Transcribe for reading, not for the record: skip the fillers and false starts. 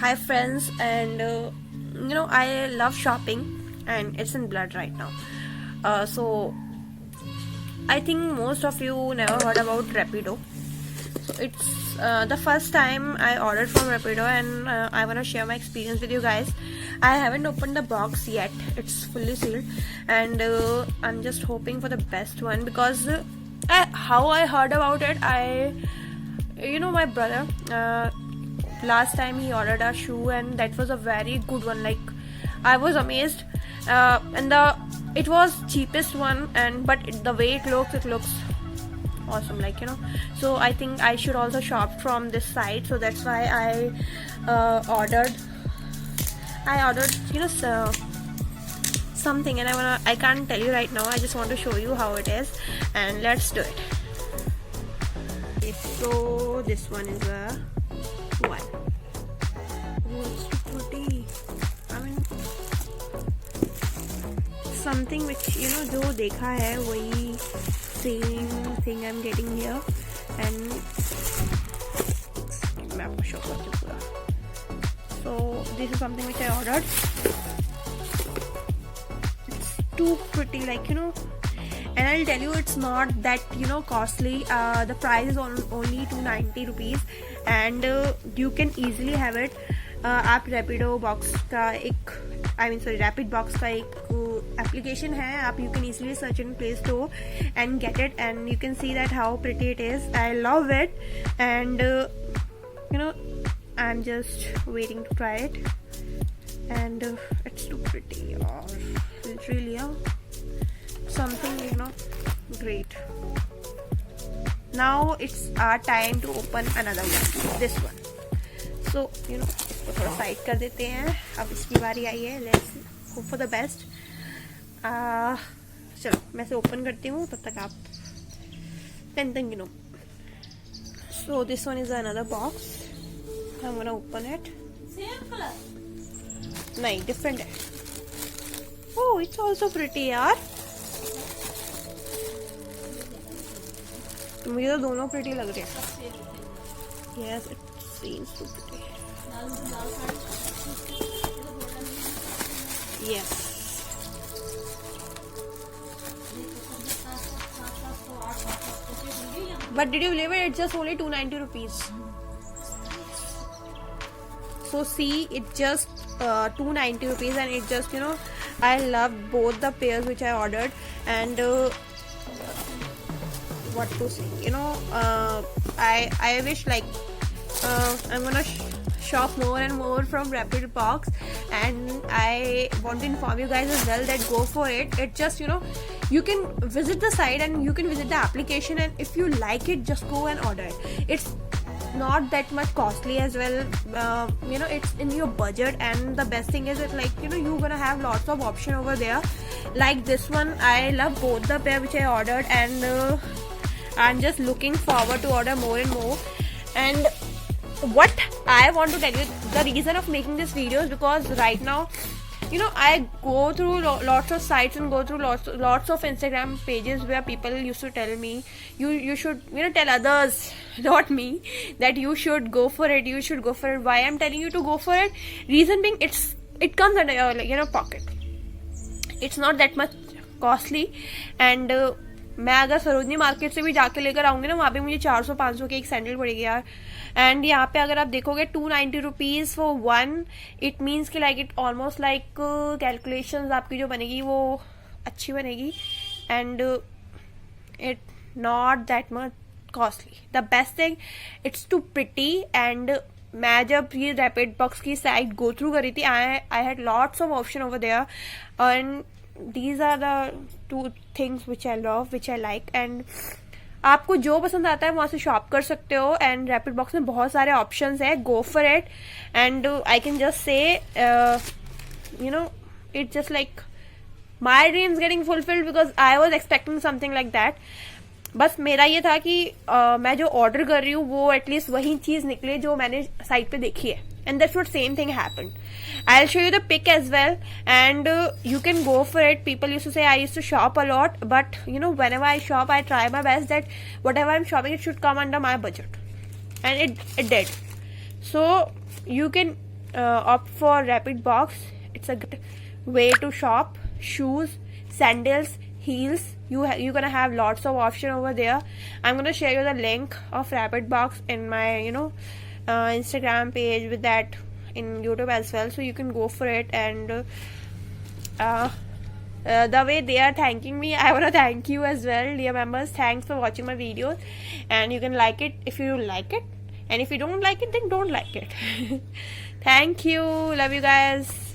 Hi friends, and I love shopping, and it's in blood right now. So I think most of you never heard about Rapido. So it's the first time I ordered from Rapido, and I want to share my experience with you guys. I haven't opened the box yet; it's fully sealed, and I'm just hoping for the best one because how I heard about it, my brother. Last time he ordered a shoe, and that was a very good one. Like, I was amazed, and it was cheapest one, and but the way it looks awesome. So I think I should also shop from this site. So that's why I ordered. Something, and I can't tell you right now. I just want to show you how it is, and let's do it. Okay, so this one is a one. Oh, it's too pretty. I mean, something which जो देखा है वही same thing I'm getting here, and मैं आपको show करती हूँ पूरा. So this is something which I ordered. It's too pretty, and I'll tell you, it's not that costly. The price is only 290 rupees, and you can easily have it. आप Rapido box का Rapid box का एक application है. आप you can easily search in Play Store and get it, and you can see that how pretty it is. I love it, and I'm just waiting to try it, and it's too pretty. Literally, something great. Now it's our time to open another one, this one. So इसको थोड़ा side कर देते हैं. अब इसकी बारी आई है. Let's hope for the best. चलो मैं इसे ओपन करती हूँ, तब तक आप So this one is another box. I'm gonna open it. Same color? नहीं, different है. Oh, it's also pretty यार. मुझे तो दोनों pretty लग रहे हैं. Yes, it seems so pretty. Yes. But did you believe it? It's just only 290 rupees. So see, it's just 290 rupees, and it just I love both the pairs which I ordered, and what to say, I wish I'm gonna shop more and more from Rapid Box, and I want to inform you guys as well that go for it. It just you can visit the site, and you can visit the application, and if you like it, just go and order it. It's not that much costly as well. It's in your budget, and the best thing is that you're gonna have lots of option over there. Like this one, I love both the pair which I ordered, and I'm just looking forward to order more and more. And what I want to tell you, the reason of making this video is because right now I go through lots of sites and go through lots of Instagram pages where people used to tell me you should tell others, not me, that you should go for it, you should go for it. Why I'm telling you to go for it? Reason being, it comes under your pocket. It's not that much costly, and मैं अगर Sarojini market से भी जाके लेकर आऊंगी ना, वहाँ पे मुझे 400-500 की एक सैंडल पड़ेगी यार. एंड यहाँ पे अगर आप देखोगे 290 rupees for one, it means कि इट ऑलमोस्ट कैलकुलेशंस आपकी जो बनेगी वो अच्छी बनेगी, and it not that much costly. The best thing, it's too pretty. And मैं जब ये रैपिड बॉक्स की साइट गो थ्रू करी थी, I had lots of option over there, and these are the two things which I love, which I like. And आपको जो पसंद आता है वहां से शॉप कर सकते हो, एंड रैपिड बॉक्स में बहुत सारे ऑप्शंस है. Go for it, and I can just say it's just my dreams getting fulfilled, because I was expecting something like that. बस मेरा ये था कि मैं जो ऑर्डर कर रही हूँ वो एटलीस्ट वही चीज निकले जो मैंने साइट पे देखी है, and that's what same thing happened. I'll show you the pic as well, and you can go for it. People used to say I used to shop a lot, but whenever I shop, I try my best that whatever I'm shopping, it should come under my budget, and it did. So you can opt for Rapid Box. It's a good way to shop shoes, sandals, heels. You're gonna have lots of option over there. I'm gonna share you the link of Rapid Box in my Instagram page, with that in YouTube as well, so you can go for it. And the way they are thanking me, I want to thank you as well, dear members. Thanks for watching my videos, and you can like it if you like it, and if you don't like it, then don't like it. Thank you, love you guys.